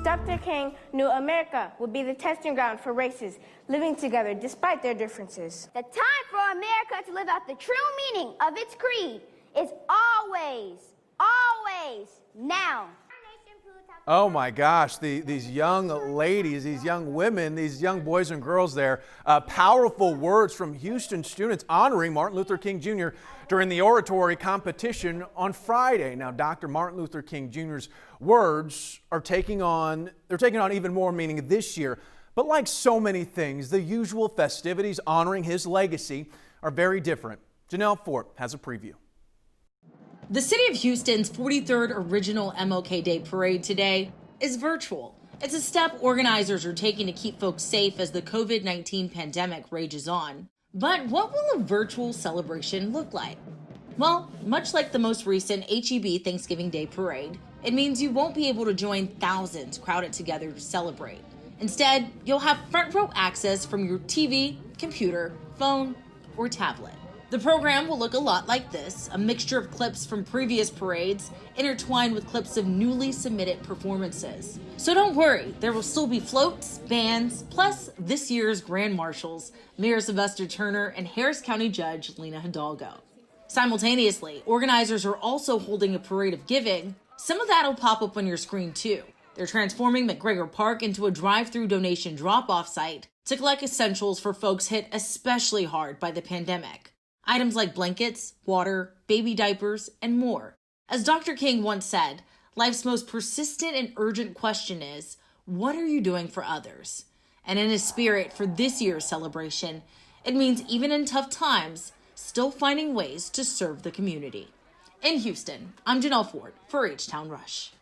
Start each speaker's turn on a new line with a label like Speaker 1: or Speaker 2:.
Speaker 1: Dr. King knew America would be the testing ground for races living together despite their differences.
Speaker 2: The time for America to live out the true meaning of its creed is always, always now.
Speaker 3: Oh my gosh, these young ladies, these young women, these young boys and girls there, powerful words from Houston students honoring Martin Luther King Jr. during the oratory competition on Friday. Now, Dr. Martin Luther King Jr.'s words are taking on even more meaning this year. But like so many things, the usual festivities honoring his legacy are very different. Janelle Fort has a preview.
Speaker 4: The city of Houston's 43rd original MLK Day parade today is virtual. It's a step organizers are taking to keep folks safe as the COVID-19 pandemic rages on. But what will a virtual celebration look like? Well, much like the most recent HEB Thanksgiving Day parade, it means you won't be able to join thousands crowded together to celebrate. Instead, you'll have front row access from your TV, computer, phone, or tablet. The program will look a lot like this, a mixture of clips from previous parades intertwined with clips of newly submitted performances. So don't worry, there will still be floats, bands, plus this year's Grand Marshals, Mayor Sylvester Turner and Harris County Judge Lena Hidalgo. Simultaneously, organizers are also holding a parade of giving. Some of that will pop up on your screen too. They're transforming McGregor Park into a drive-through donation drop-off site to collect essentials for folks hit especially hard by the pandemic. Items like blankets, water, baby diapers, and more. As Dr. King once said, life's most persistent and urgent question is, what are you doing for others? And in his spirit for this year's celebration, it means even in tough times, still finding ways to serve the community. In Houston, I'm Janelle Ford for H-Town Rush.